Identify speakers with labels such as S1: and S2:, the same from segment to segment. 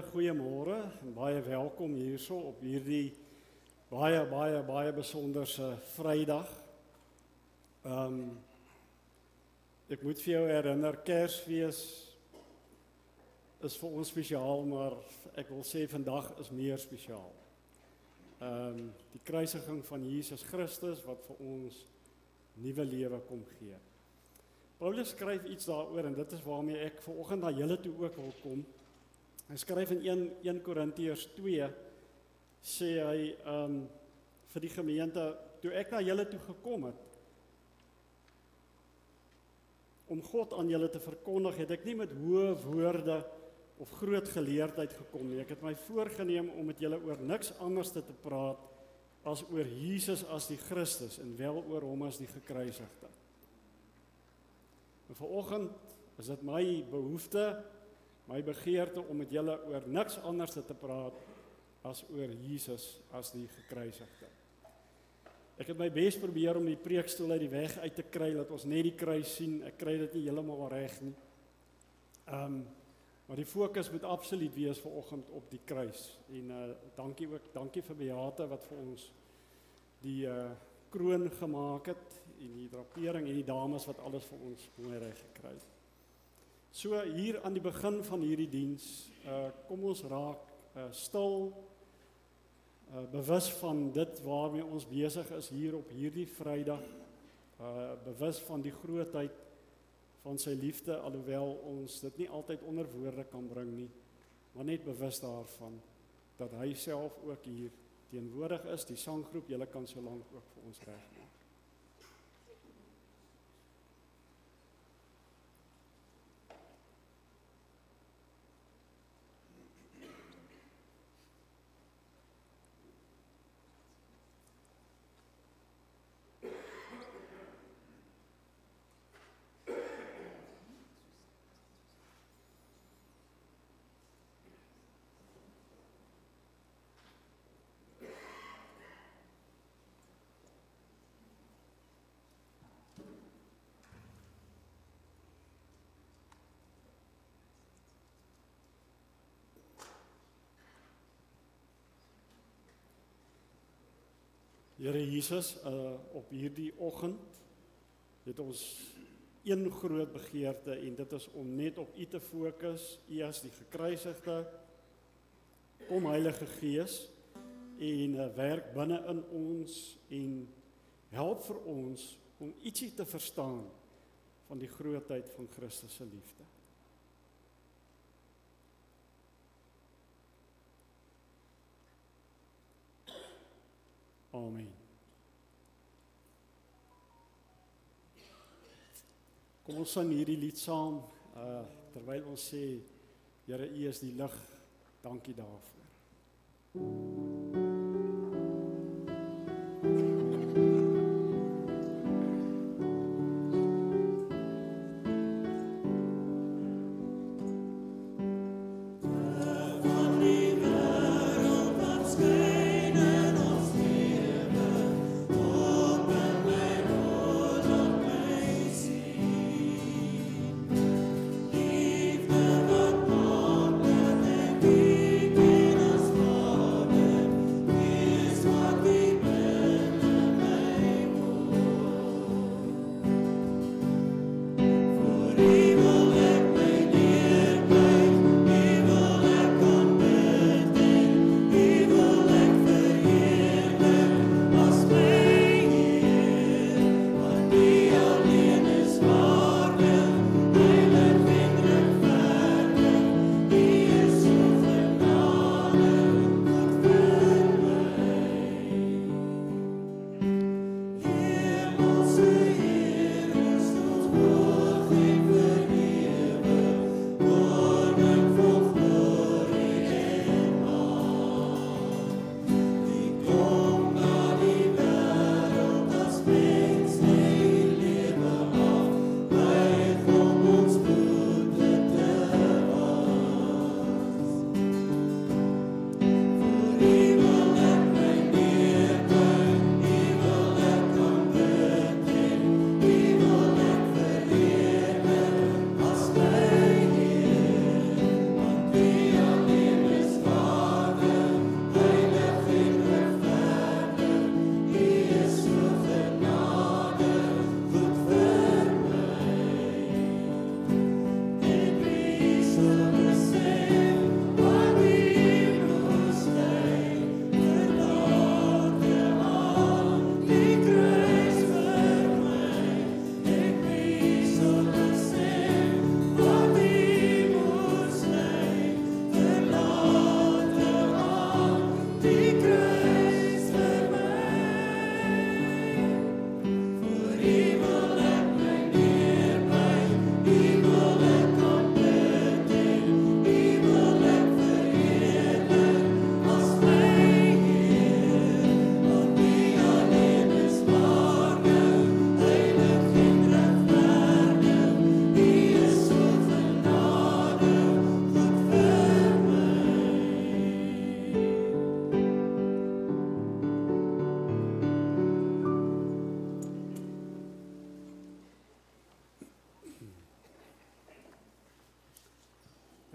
S1: goeiemôre en baie welkom hierso op hierdie baie besonderse Vrydag. Ek moet vir jou herinner, Kersfees is vir ons spesiaal, maar ek wil sê vandag is meer spesiaal. Die kruisiging van Jesus Christus wat vir ons nuwe lewe kom gee. Paulus skryf iets daaroor en dit is waarmee ek vanoggend na julle toe ook wil kom. Hy skryf in 1 Korintiërs 2, sê hy vir die gemeente, toe ek na julle toe gekom het, om God aan julle te verkondig, het ek nie met hoë woorde of groot geleerdheid gekom nie. Ek het my voorgeneem om met julle oor niks anders te praat as oor Jesus as die Christus en wel oor hom as die gekruisigde. En vanoggend is dit my behoefte, my begeerte om met julle oor niks anders te praat as oor Jesus as die gekruisigde. Ek het my bes probeer om die preekstoel uit die weg uit te kry, dat ons net die kruis sien. Ek kry dit nie heeltemal reg nie. Maar die fokus moet absoluut wees vanoggend op die kruis. En dankie vir Beate wat vir ons die kroon gemaak het en die drapering en die dames wat alles vir ons mooi reg gekry het. So hier aan die begin van hierdie diens, kom ons raak stil, bewus van dit waarmee ons besig is hier op hierdie Vrydag, bewus van die grootheid van sy liefde, alhoewel ons dit nie altyd onder woorde kan bring nie, maar net bewus daarvan, dat hy self ook hier teenwoordig is, die sanggroep, julle kan so lank ook vir ons regmaak. Here Jesus, op hierdie oggend het ons een groot begeerte en dit is om net op U te fokus, U as die gekruisigde. Kom Heilige Gees en werk binne in ons en help vir ons om ietsie te verstaan van die grootheid van Christus se liefde. Amen. Kom ons sing hierdie lied saam, terwyl ons sê, Here, U is die lig, dankie daarvoor.
S2: Liefde wat maak dat ek diep in ons Vader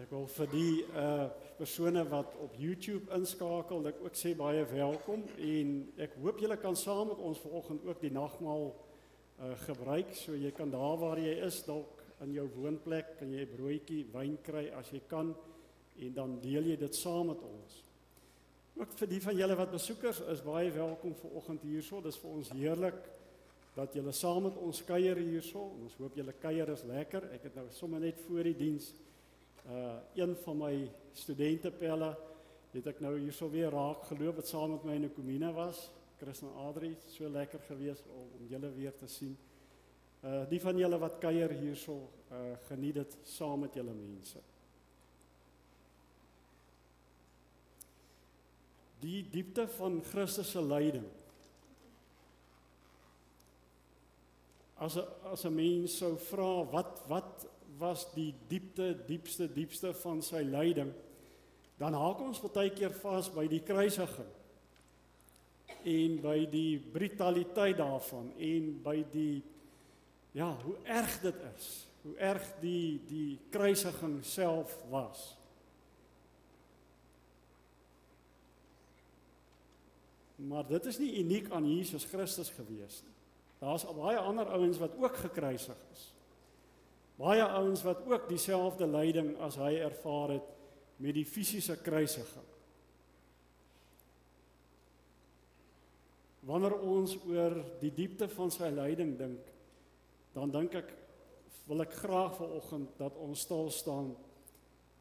S1: Ek wil vir die persone wat op YouTube inskakel, ek ook sê baie welkom en ek hoop julle kan saam met ons vanoggend ook die nagmaal gebruik, so jy kan daar waar jy is, dalk in jou woonplek, kan jy 'n broodjie, wyn kry as jy kan en dan deel jy dit saam met ons. Ook vir die van julle wat besoekers is, baie welkom vanoggend hierso. Dis vir ons heerlik dat julle saam met ons kuier hierso. Ons hoop julle kuier is lekker. Ek het nou sommer net voor die diens een van my studentepelle het ek nou hierso weer raak geloop wat saam met my in 'n komune was. Chris en Adri, so lekker gewees om julle weer te sien. Die van julle wat kuier hierso, geniet dit saam met julle mense. Die diepte van Christus se lyding. As 'n mens sou vra wat was die diepste van sy lyding, dan haak ons baie keer vas by die kruisiging en by die brutaliteit daarvan en by die hoe erg dit is, hoe erg die kruisiging self was. Maar dit is nie uniek aan Jesus Christus gewees nie. Daar's baie ander ouens wat ook gekruisig is. Baie ouens wat ook dieselfde lyding as hy ervaar het met die fisiese kruisiging. Wanneer ons oor die diepte van sy lyding dink, dan wil ek graag vanoggend dat ons stil staan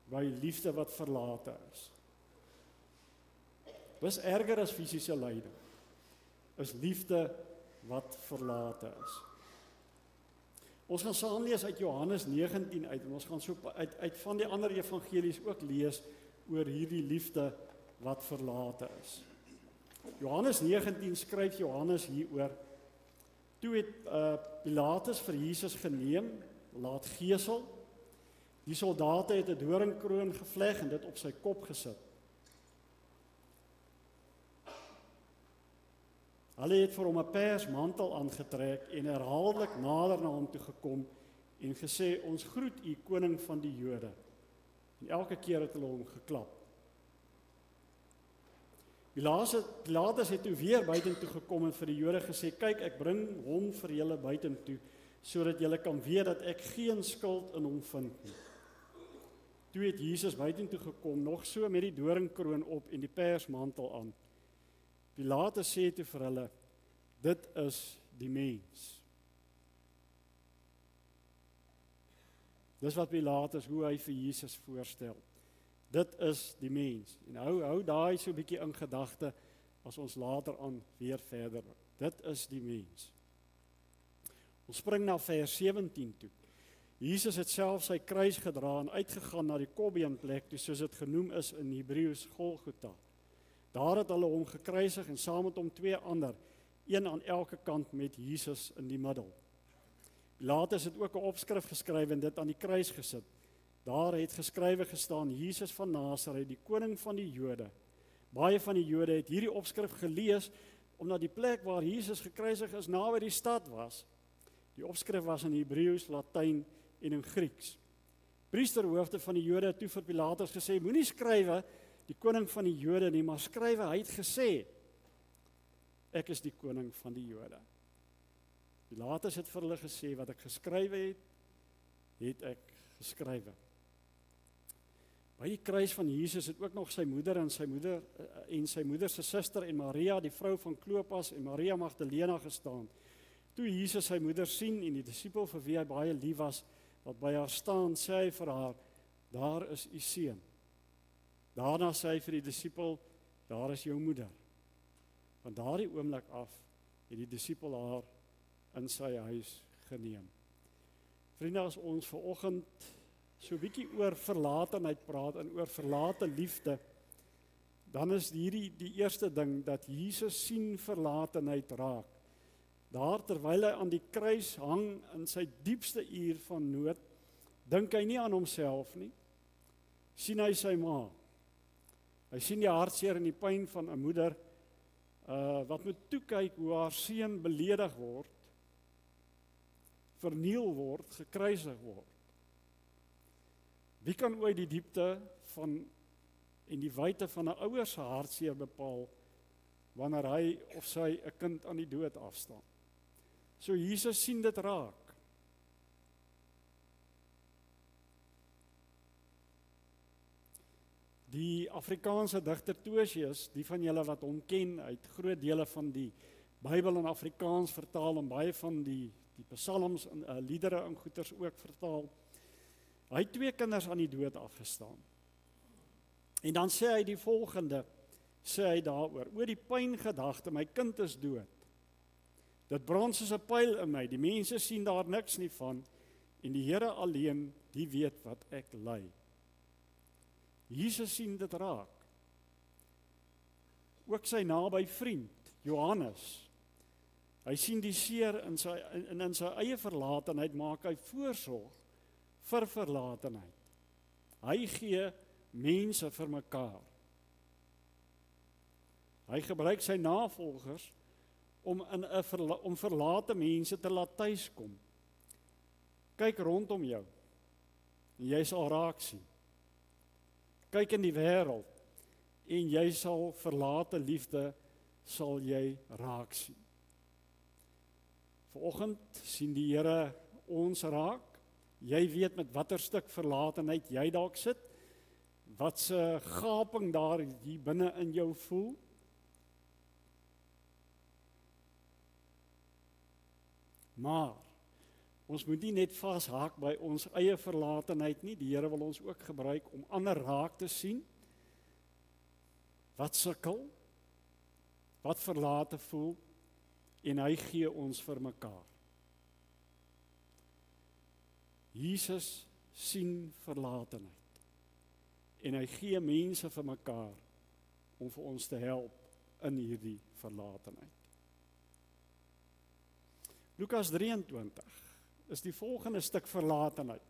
S1: by liefde wat verlate is. Dis erger as fisiese lyding. Is liefde wat verlate is. Ons gaan saam lees uit Johannes 19 uit en ons gaan so uit van die ander evangelies ook lees oor hierdie liefde wat verlate is. Johannes 19 skryf Johannes hieroor. Toe het Pilatus vir Jesus geneem, laat gesel. Die soldate het 'n doringkroon gevleg en dit op sy kop gesit. Hulle het vir hom 'n persmantel aangetrek en herhaaldelik nader na hom toe gekom en gesê, ons groet u koning van die Jode. En elke keer het hulle hom geklap. Pilatus het toe weer buitentoe gekom en vir die Jode gesê, kyk, ek bring hom vir julle buitentoe, sodat julle kan weet dat ek geen skuld in hom vind nie. Toe het Jesus buitentoe gekom, nog so met die doringkroon op en die persmantel aan. Pilatus sê toe vir hulle, dit is die mens. Dis wat Pilatus, hoe hy vir Jesus voorstel. Dit is die mens. En hou daai so 'n bietjie in gedagte as ons later aan weer verder. Dit is die mens. Ons spring na vers 17 toe. Jesus het self sy kruis gedra en uitgegaan na die Kolbeenplek, toe soos dit genoem is in Hebreëus Golgotha. Daar het hulle hom gekruisig en saam met hom 2 ander, een aan elke kant met Jesus in die middel. Pilatus het ook 'n opskrif geskryf en dit aan die kruis gesit. Daar het geskrywe gestaan, Jesus van Nasaret, die koning van die Jode. Baie van die Jode het hierdie opskrif gelees, omdat die plek waar Jesus gekruisig is, naby die stad was. Die opskrif was in Hebreëus, Latyn en in Grieks. Priesterhoofde van die Jode het toe vir Pilatus gesê, moenie skrywe die koning van die Jode nie, maar skrywe, hy het gesê, ek is die koning van die Jode. Pilatus het vir hulle gesê, wat ek geskrywe het ek geskrywe. By die kruis van Jesus het ook nog sy moeder en sy moeder se suster en Maria, die vrou van Klopas en Maria Magdalena gestaan. Toe Jesus sy moeder sien en die disipel vir wie hy baie lief was, wat by haar staan, sê hy vir haar, daar is u seun. Daarna sê hy vir die disipel, daar is jou moeder. Van daardie oomblik af het die disipel haar in sy huis geneem. Vriende, as ons vanoggend so 'n bietjie oor verlatenheid praat en oor verlate liefde, dan is hierdie die eerste ding, dat Jesus sien verlatenheid raak. Daar terwyl hy aan die kruis hang in sy diepste uur van nood, dink hy nie aan homself nie, sien hy sy ma. Hy sien die hartseer en die pyn van 'n moeder, wat moet toekyk hoe haar seun beledig word, verniel word, gekruisig word. Wie kan ooit die diepte van en die wyte van 'n ouer se hartseer bepaal wanneer hy of sy 'n kind aan die dood afstaan? So Jesus sien dit raak. Die Afrikaanse digter Tosius, die van julle wat hom ken, hy het groot dele van die Bybel in Afrikaans vertaal en baie van die psalms en liedere en goeters ook vertaal. Hy het 2 kinders aan die dood afgestaan. En dan sê hy die volgende, sê hy daaroor: "O die pyngedagte, my kind is dood. Dit brand soos 'n pyl in my, die mense sien daar niks nie van, en die Here alleen, die weet wat ek ly." Jesus sien dit raak. Ook sy naby vriend, Johannes. Hy sien die seer in sy eie verlatenheid, maak hy voorsorg vir verlatenheid. Hy gee mense vir mekaar. Hy gebruik sy navolgers om verlate mense te laat tuiskom. Kyk rondom jou en jy sal raak sien. Kyk in die wêreld en jy sal verlate liefde sal jy raak sien. Vanoggend sien die Here ons raak. Jy weet met watter stuk verlatenheid jy dalk sit, wat se gaping daar hier binne in jou voel. Maar ons moet nie net vashaak by ons eie verlatenheid nie. Die Here wil ons ook gebruik om ander raak te sien. Wat sukkel, wat verlate voel, en hy gee ons vir mekaar. Jesus sien verlatenheid en hy gee mense vir mekaar om vir ons te help in hierdie verlatenheid. Lukas 23 is die volgende stuk verlatenheid.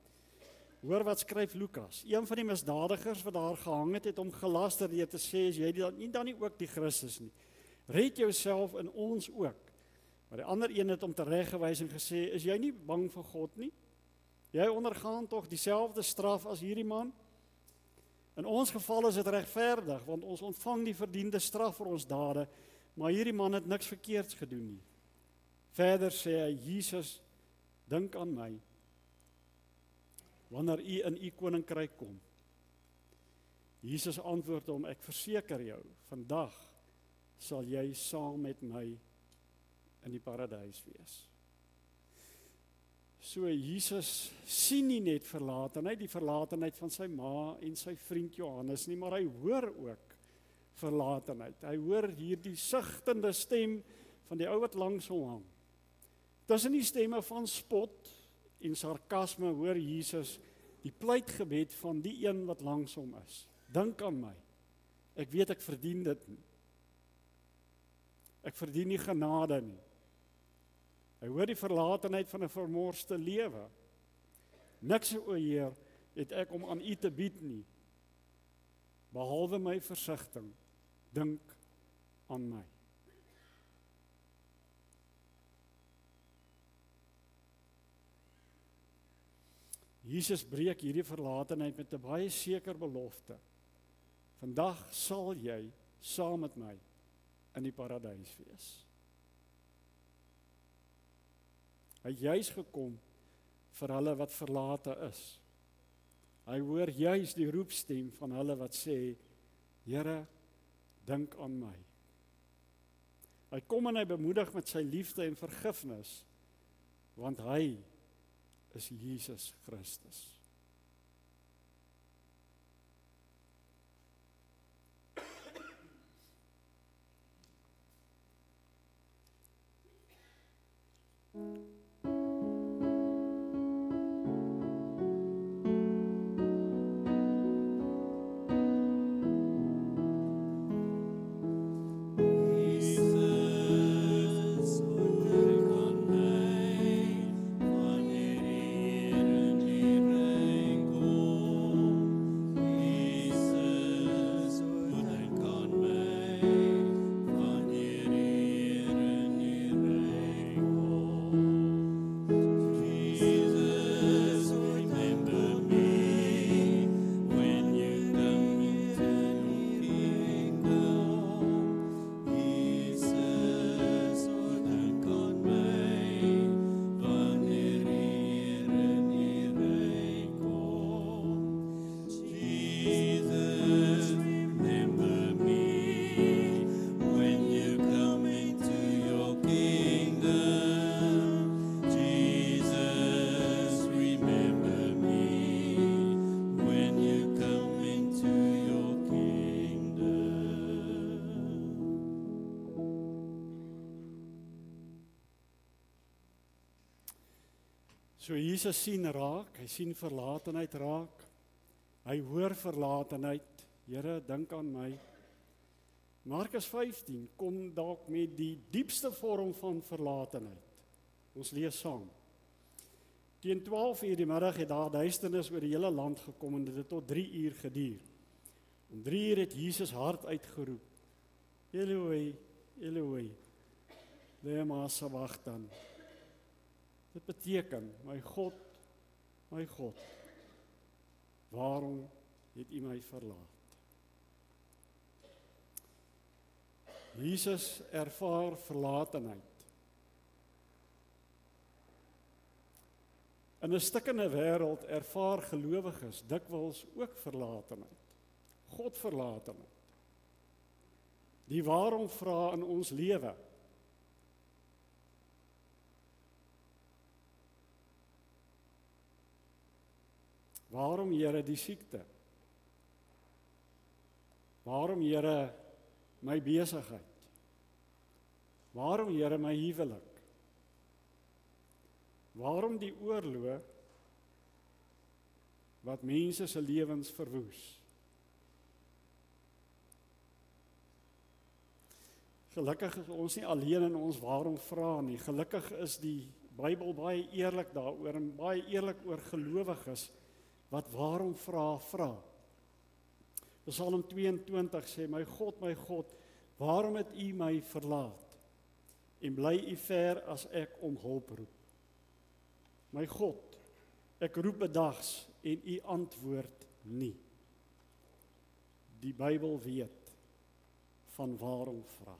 S1: Hoor wat skryf Lukas. Een van die misdadigers wat daar gehang het hom gelaster deur te sê, as jy dan nie ook die Christus nie, red jouself en ons ook. Maar die ander een het hom tereggewys en gesê, is jy nie bang vir God nie? Jy ondergaan tog dieselfde straf as hierdie man? In ons geval is dit regverdig, want ons ontvang die verdiende straf vir ons dade, maar hierdie man het niks verkeerds gedoen nie. Verder sê hy, Jesus, dink aan my, wanneer u in u koninkryk kom. Jesus antwoord hom, ek verseker jou, vandag sal jy saam met my in die paradys wees. So Jesus sien nie net verlatenheid, die verlatenheid van sy ma en sy vriend Johannes nie, maar hy hoor ook verlatenheid. Hy hoor hierdie sigtende stem van die ou wat langs hom hang. Tussen die stemme van spot en sarkasme hoor Jesus die pleitgebed van die een wat langs hom is. Dink aan my. Ek weet ek verdien dit nie. Ek verdien nie genade nie. Hy hoor die verlatenheid van 'n vermorste lewe. Niks, o Heer, het ek om aan u te bied nie, behalwe my versigtiging. Dink aan my. Jesus breek hierdie verlatenheid met 'n baie seker belofte. Vandag sal jy saam met my in die paradys wees. Hy het juis gekom vir hulle wat verlate is. Hy hoor juis die roepstem van hulle wat sê, Here, dink aan my. Hy kom en hy bemoedig met sy liefde en vergifnis, want hy is Jesus Christus.
S2: Wanneer hier in die
S1: So Jesus sien raak, hy sien verlatenheid raak, hy hoor verlatenheid, Here, dink aan my. Markus 15 kom dalk met die diepste vorm van verlatenheid. Ons lees saam. Teen 12:00 die middag het daar duisternis oor die hele land gekom en dit het tot 3:00 geduur. Om 3:00 het Jesus hard uitgeroep, Eloi, Eloi, lema sabachthani. Dit beteken, my God, waarom het U my verlaat? Jesus ervaar verlatenheid. In 'n stikkende wêreld ervaar gelowiges dikwels ook verlatenheid. God verlatenheid. Die waarom vra in ons lewe. Waarom, Here, die siekte? Waarom, Here, my besigheid? Waarom, Here, my huwelik? Waarom die oorlog wat mense se lewens verwoes? Gelukkig is ons nie alleen in ons waarom vra nie. Gelukkig is die Bybel baie eerlik daaroor en baie eerlik oor gelowiges wat waarom vra. Psalm 22 sê, my God, waarom het U my verlaat? En bly U ver as ek om hulp roep? My God, ek roep bedags en U antwoord nie. Die Bybel weet van waarom vra.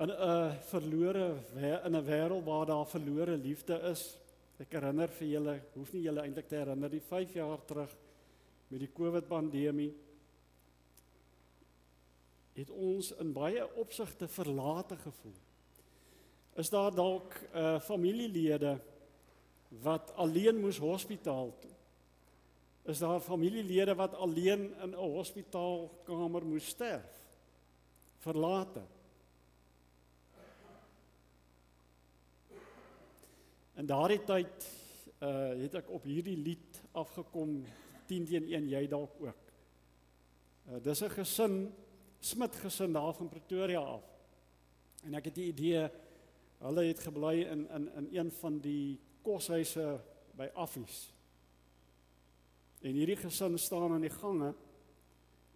S1: In 'n wêreld waar daar verlore liefde is, ek herinner vir julle, hoef nie julle eintlik te herinner, die 5 jaar terug met die COVID-pandemie, het ons in baie opsigte verlate gevoel. Is daar dalk familielede wat alleen moes hospitaal toe? Is daar familielede wat alleen in 'n hospitaalkamer moes sterf? Verlate. In daardie tyd het ek op hierdie lied afgekom, 10-1, jy dalk ook. Dis 'n gesin, Smit gesin daar van Pretoria af. En ek het die idee, hulle het gebly in een van die koshuise by Affies. En hierdie gesin staan aan die gange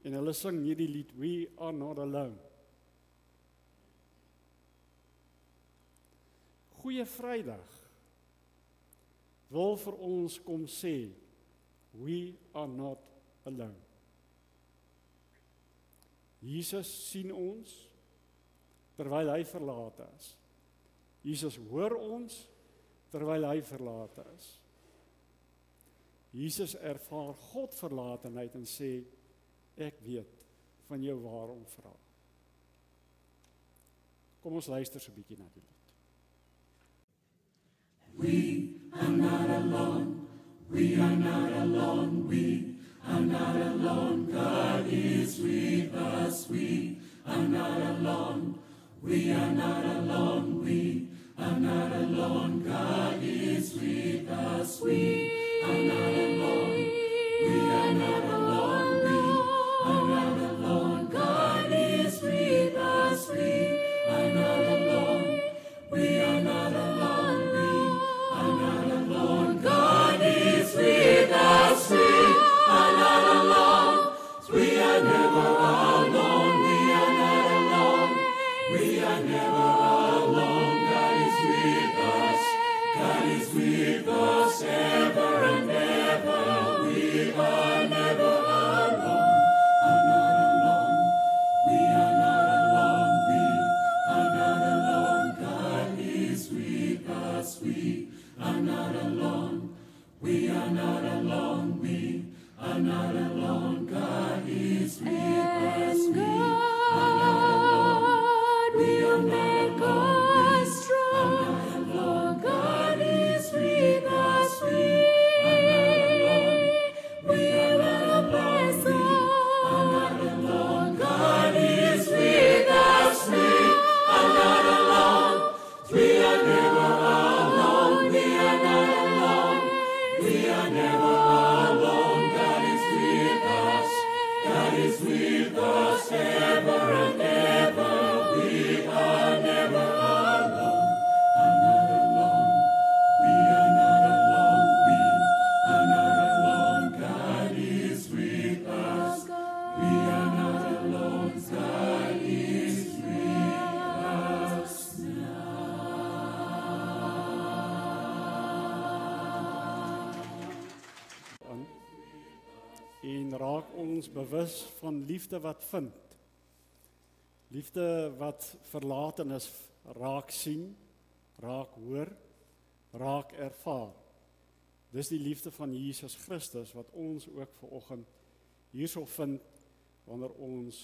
S1: en hulle sing hierdie lied, We Are Not Alone. Goeie Vrydag wil vir ons kom sê, we are not alone. Jesus sien ons terwyl hy verlate is. Jesus hoor ons terwyl hy verlate is. Jesus ervaar God verlatenheid en sê, ek weet van jou waarom vra. Kom ons luister so 'n bietjie na die lied.
S2: We are not alone, we are not alone, we are not alone, God is with us, we are not alone, we are not alone, we are not alone, God is with us, we are not alone, we are not alone, we are not alone, God is with us, we are not alone, we are not alone, God is with us, we are not alone, we are never alone, we are not alone, we are never alone, God is with us ever and ever, we are never alone, are not alone, we are not alone, we are not alone, God is with us, we are not alone, we are not alone, we are not alone, God is with us, we are not alone, we are not alone, we are not alone, God is with us, we are not alone. with us ever and ever. We are never alone. Are not alone. We are not alone. We are not alone. God is with us. We are not alone. God is with us
S1: En raak ons bewus van liefde wat vind. Liefde wat verlatenis raak sien, raak hoor, raak ervaar. Dis die liefde van Jesus Christus wat ons ook vanoggend hierso vind wanneer ons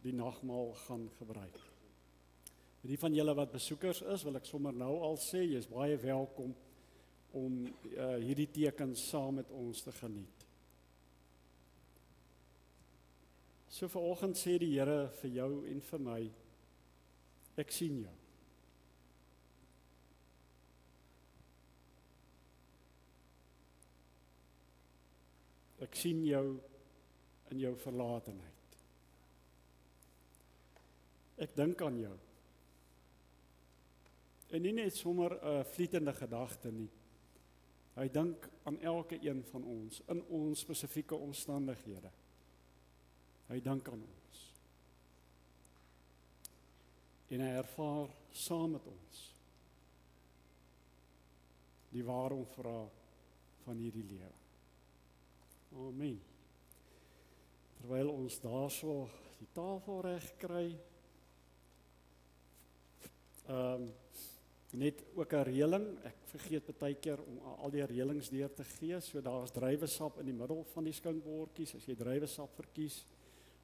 S1: die nagmaal gaan gebruik. Vir die van julle wat besoekers is, wil ek sommer nou al sê, jy is baie welkom om hierdie tekens saam met ons te geniet. So vanoggend sê die Here vir jou en vir my, ek sien jou. Ek sien jou in jou verlatenheid. Ek dink aan jou. En nie net sommer 'n vlietende gedagte nie. Hy dink aan elke een van ons in ons spesifieke omstandighede. Hy dink aan ons. En hy ervaar saam met ons die waarom vraag van hierdie lewe. Amen. Terwyl ons daarso die tafel reg kry, net ook 'n reëling, ek vergeet baie keer om al die reëlings deur te gee, so daar is druiwesap in die middel van die skinkbordjies, as jy druiwesap verkies.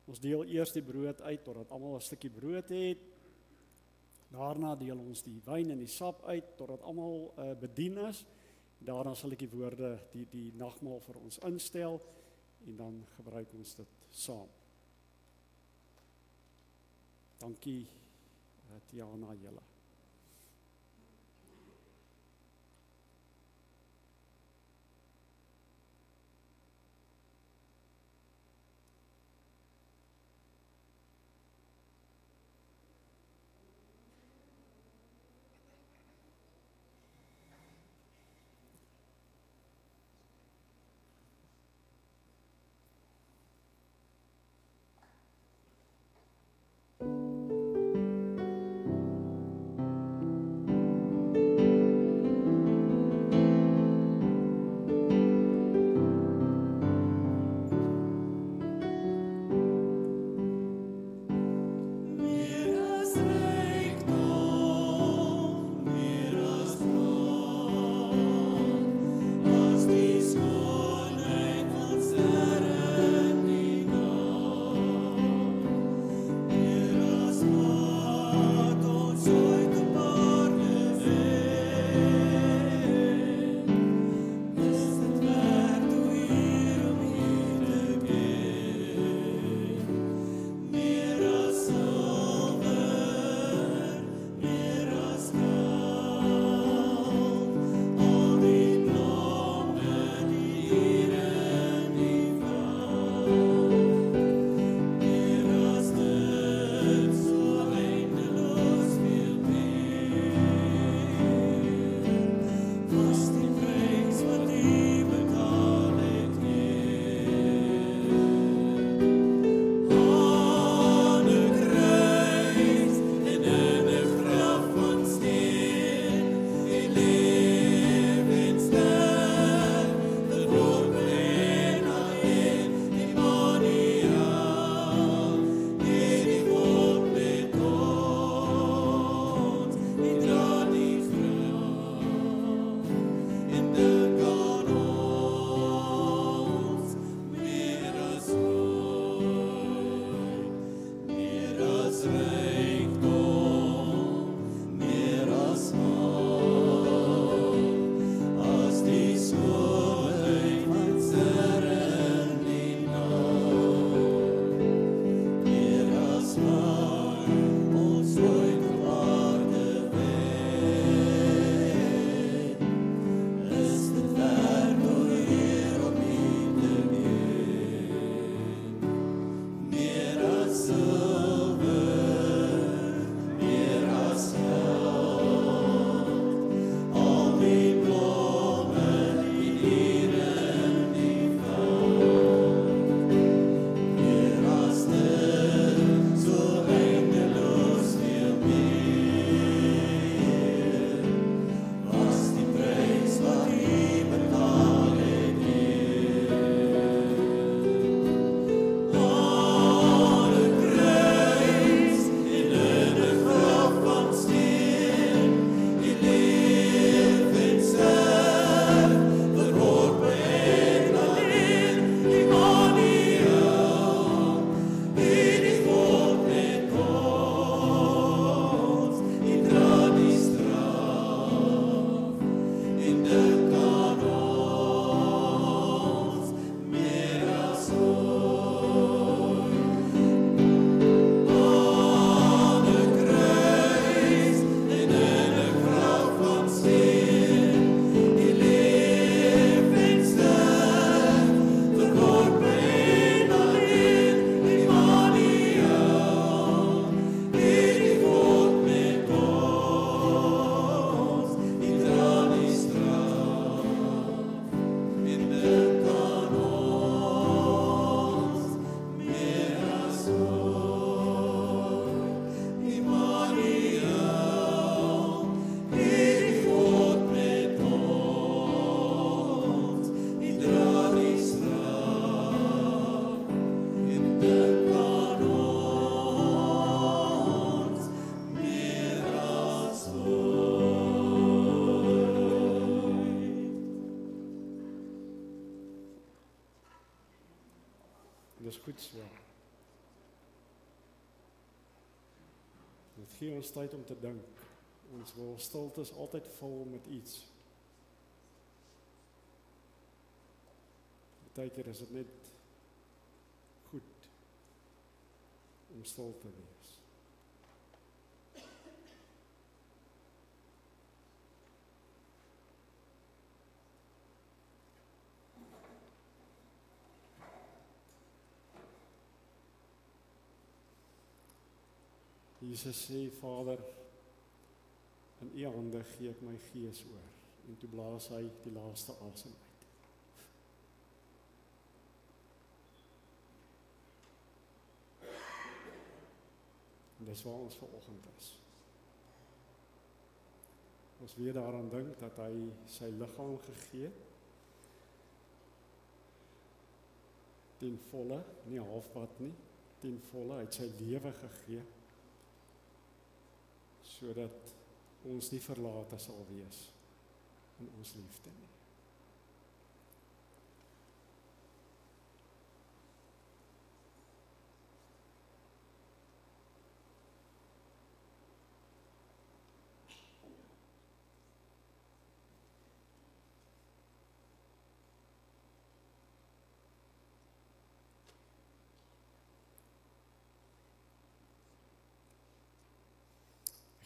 S1: Ons deel eers die brood uit, totdat almal 'n stukkie brood het. Daarna deel ons die wyn en die sap uit, totdat almal bedien is. Daarna sal ek die woorde, die nagmaal vir ons instel, en dan gebruik ons dit saam. Dankie, Tiana, julle. goed so. Dit gee ons tyd om te dink. Ons wil stilte is altyd vol met iets. Partykeer is dit net goed om stil te wees. Jesus sê, Vader, in U hande gee ek my gees oor. En toe blaas hy die laaste asem uit. En dis waar ons vanoggend is. Ons weer daaraan dink dat hy sy liggaam gegee het, ten volle, nie halfpad nie, ten volle, hy het sy lewe gegee, sodat ons nie verlate sal wees in ons liefde nie.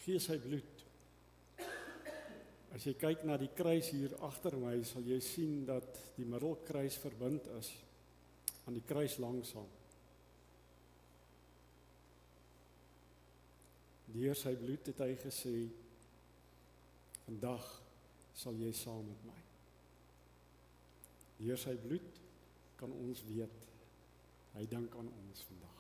S1: Gee sy bloed. As jy kyk na die kruis hier agter my, sal jy sien dat die middelkruis verbind is aan die kruis langsaan. Deur sy bloed het hy gesê, vandag sal jy saam met my. Deur sy bloed kan ons weet, hy dink aan ons vandag.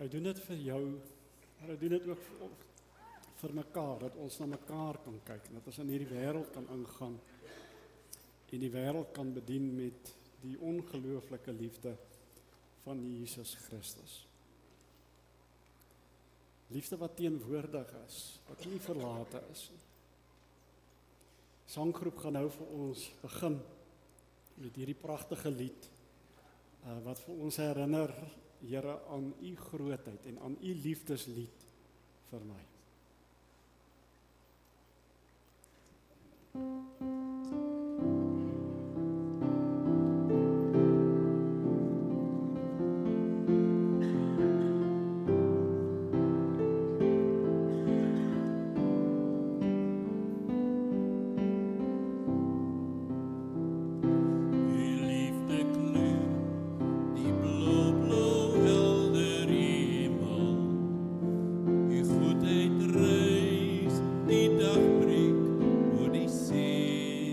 S1: Hy doen dit vir jou, maar hy doen dit ook vir mekaar, dat ons na mekaar kan kyk, dat ons in hierdie wêreld kan ingaan en die wêreld kan bedien met die ongelooflike liefde van Jesus Christus. Liefde wat teenwoordig is, wat nie verlate is nie. Sanggroep gaan nou vir ons begin met hierdie pragtige lied, wat vir ons herinner, Here, aan U grootheid en aan U liefdeslied vir my.
S2: Die dag breek oor die see.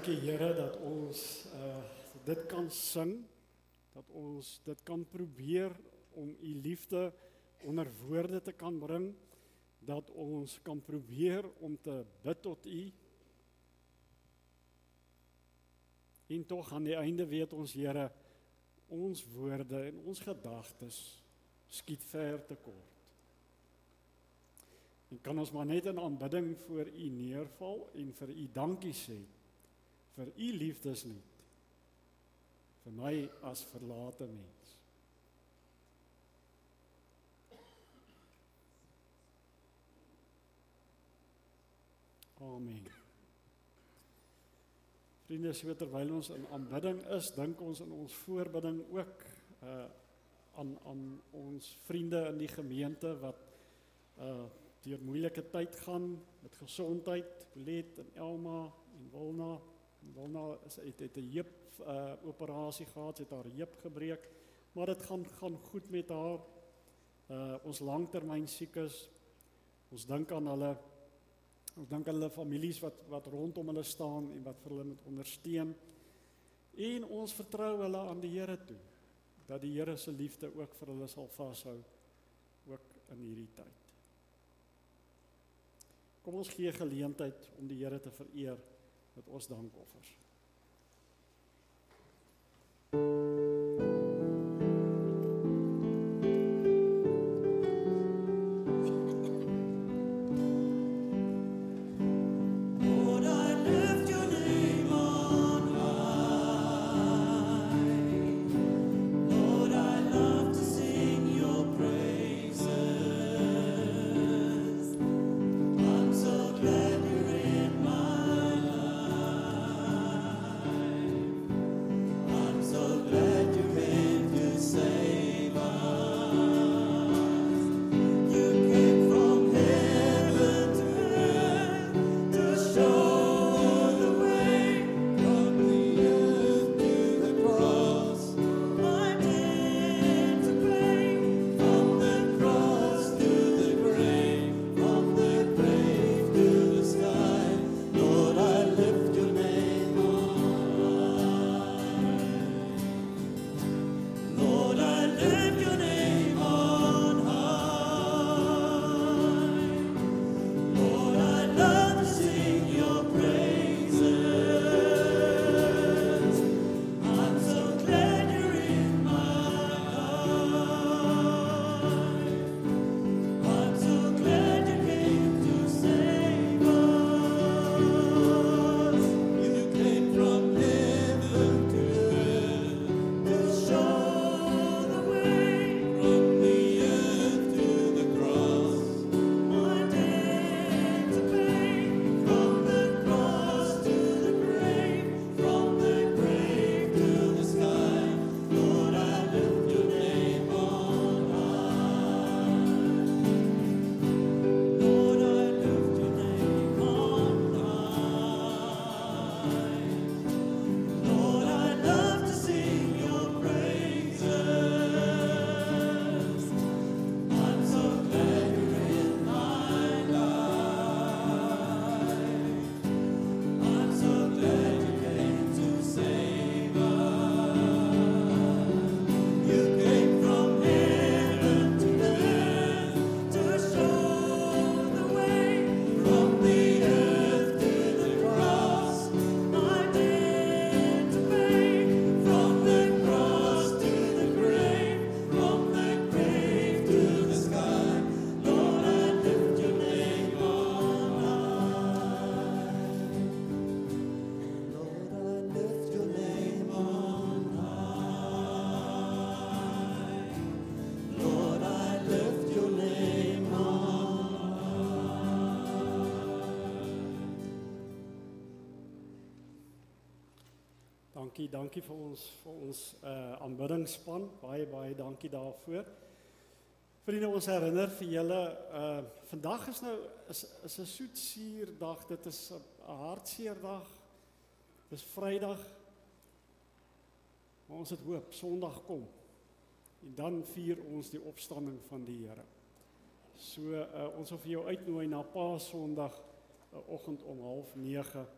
S1: dankie Here dat ons dit kan sing, dat ons dit kan probeer om u liefde onder woorde te kan bring, dat ons kan probeer om te bid tot u. En tog aan die einde weet ons Here, ons woorde en ons gedagtes skiet ver te kort. En kan ons maar net in aanbidding voor u neerval en vir u dankie sê, vir u liefdeslied, vir my as verlate mens. Amen. Vriende, so terwyl ons in aanbidding is, dink ons in ons voorbidding ook aan ons vriende in die gemeente wat deur moeilike tyd gaan met gesondheid, Colette en Elma en Wilna. Wilna het 'n heup operasie gehad, sy het haar heup gebreek, maar dit gaan goed met haar. Ons langtermyn siekes, ons dink aan hulle families wat rondom hulle staan en wat vir hulle moet ondersteun. En ons vertrou hulle aan die Here toe, dat die Here se liefde ook vir hulle sal vashou, ook in hierdie tyd. Kom ons gee geleentheid om die Here te vereer met ons dankoffers. Dankie vir ons aanbiddingsspan. Baie dankie daarvoor. Vriende, ons herinner vir julle, vandag is is 'n soetsuur dag, dit is 'n hartseer dag. Dis Vrydag. Maar ons het hoop, Sondag kom. En dan vier ons die opstanding van die Here. So ons wil vir jou uitnooi na Paasondag, 'n oggend om 8:30.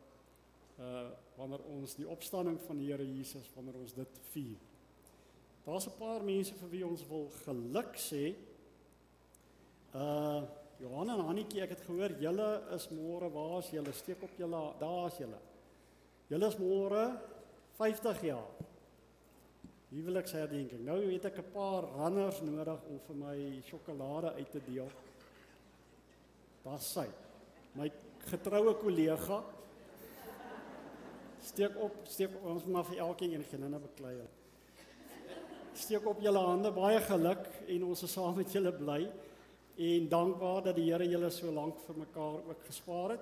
S1: wanneer ons die opstanding van die Here Jesus, wanneer ons dit vier. Daar's 'n paar mense vir wie ons wil geluk sê. Johan en Hannetjie, ek het gehoor, julle is môre, waar is julle? Steek op julle, daar is julle. Julle is môre 50 jaar. Huweliksherdenking. Nou het ek 'n paar runners nodig om vir my sjokolade uit te deel. Daar's sy, my getroue kollega. Steek op, ons moet maar vir elkeen een beklei. Steek op julle hande, baie geluk en ons is saam met julle bly en dankbaar dat die Here julle so lank vir mekaar ook gespaar het.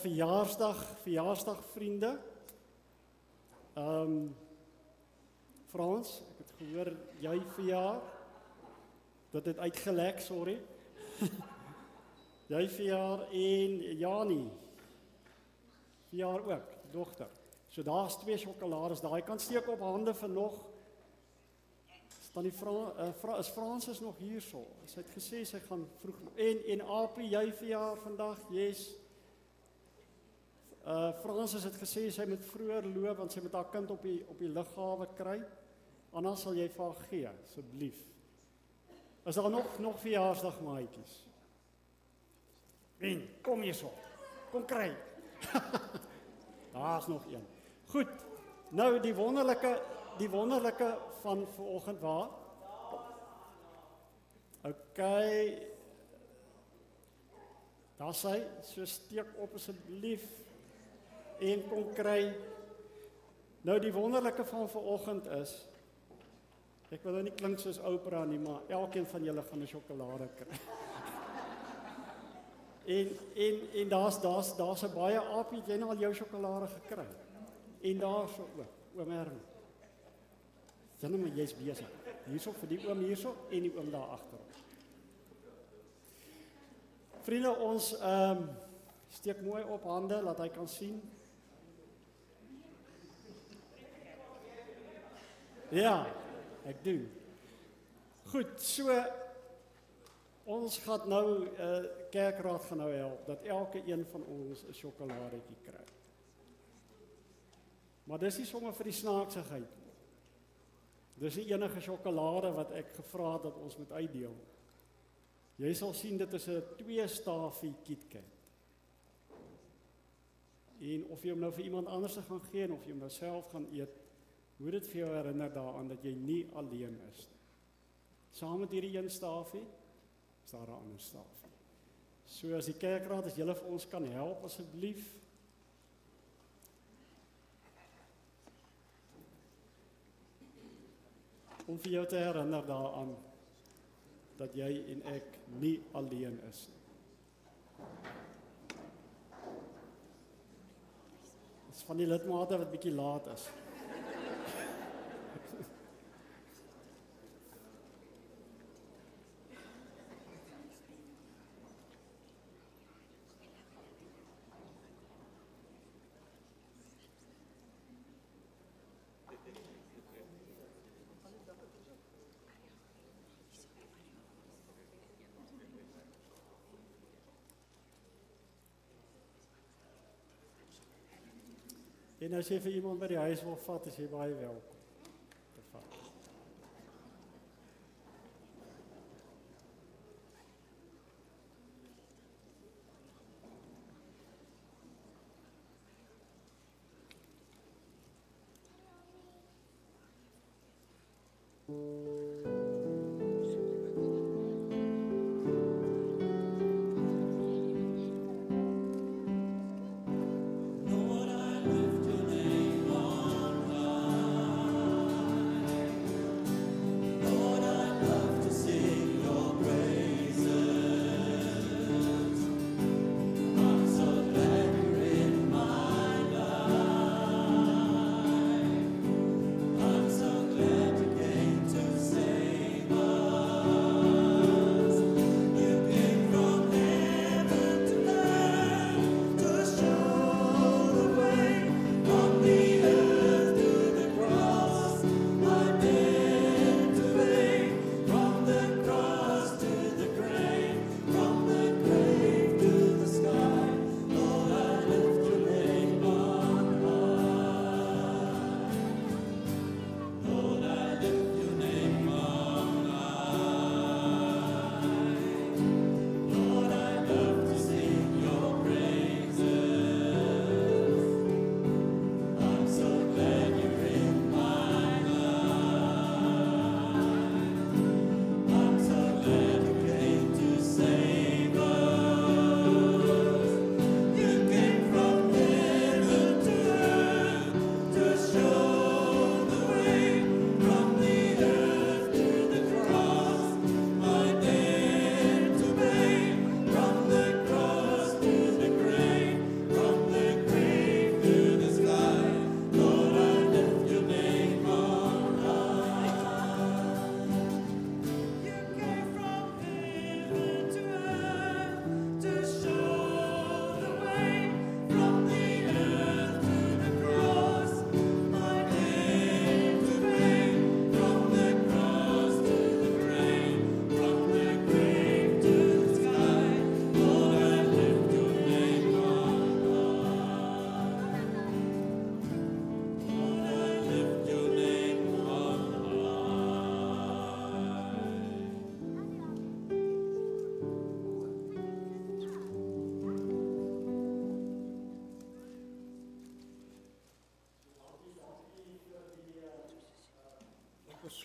S1: Verjaarsdag vriende. Frans, ek het gehoor jy verjaar. Dit het uitgelek, sorry. Jy verjaar en Janie. Verjaar ook, dogter. So daar's 2 sjokolades, daai kan steek op hande vir nog. Tannie Fransis nog hierso. Sy het gesê sy gaan vroeg en Apie, jy verjaar vandag. Yes. Fransis het gesê sy moet vroeër loop want sy moet haar kind op die lughawe kry. Anders sal jy vir haar gee, asseblief. Is daar nog verjaarsdag maatjies? En kom hierso. Kom kry. Daar's nog een. Goed. Nou die wonderlike van vanoggend waar? Okay. Daar sy, so steek op asseblief en kom kry. Nou die wonderlike van vanoggend is, ek wil nou nie klink soos Oprah nie, maar elkeen van julle gaan 'n sjokolade kry. En daar's 'n baie Apie, het jy nou al jou sjokolade gekry? En daarso ook, oom Herman. Sien maar jy's besig. Hierso vir die oom hierso en die oom daar agterop. Vriende, ons steek mooi op hande, laat hy kan sien. Ja, ek doen. Goed, so ons gaan nou, kerkraad gaan nou help, dat elke een van ons 'n sjokoladetjie kry. Maar dis nie sommer vir die snaaksigheid. Dis nie enige sjokolade wat ek gevra het dat ons moet uitdeel. Jy sal sien dit is 'n 2-stafie KitKat. En of jy hom nou vir iemand anders gaan gee en of jy hom nou self gaan eet, moet dit vir jou herinner daaraan dat jy nie alleen is nie. Saam met hierdie 1 stafie is daar 'n ander stafie. So as die kerkraad, as julle vir ons kan help asseblief. Om vir jou te herinner daaraan dat jy en ek nie alleen is nie. Dit is van die lidmate wat bietjie laat is. En as jy vir iemand by die huis wil vat, is jy baie welkom te vat.
S2: Lord, I lift your name on high.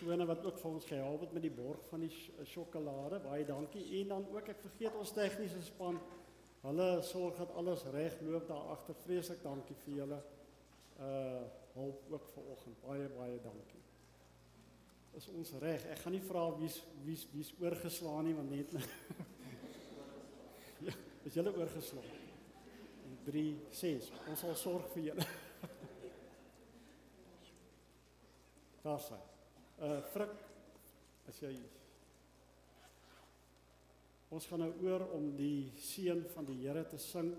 S1: persone wat ook vir ons gehelp het met die borg van die sjokolade, baie dankie. En dan ook, ek vergeet ons tegniese span, hulle sorg dat alles reg loop daar agter. Vreeslik dankie vir julle hulp ook vanoggend. Baie dankie. Is ons reg? Ek gaan nie vra wie's oorgeslaan nie, want net ja, is julle oorgeslaan? 3, 6. Ons sal sorg vir julle. Daar sy. Frik, as jy ons gaan nou oor om die seën van die Here te sing.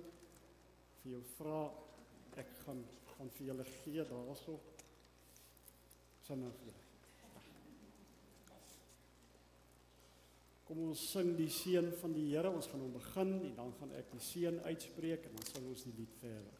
S1: Vir jou vra, ek gaan vir julle gee daarso. Sing nou vir julle. Kom ons sing die seën van die Here. Ons gaan hom begin en dan gaan ek die seën uitspreek en dan sing ons die lied verder.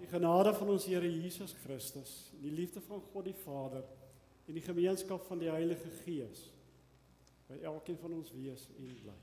S1: Die genade van ons Here Jesus Christus, die liefde van God die Vader en die gemeenskap van die Heilige Gees by elkeen van ons wees en bly.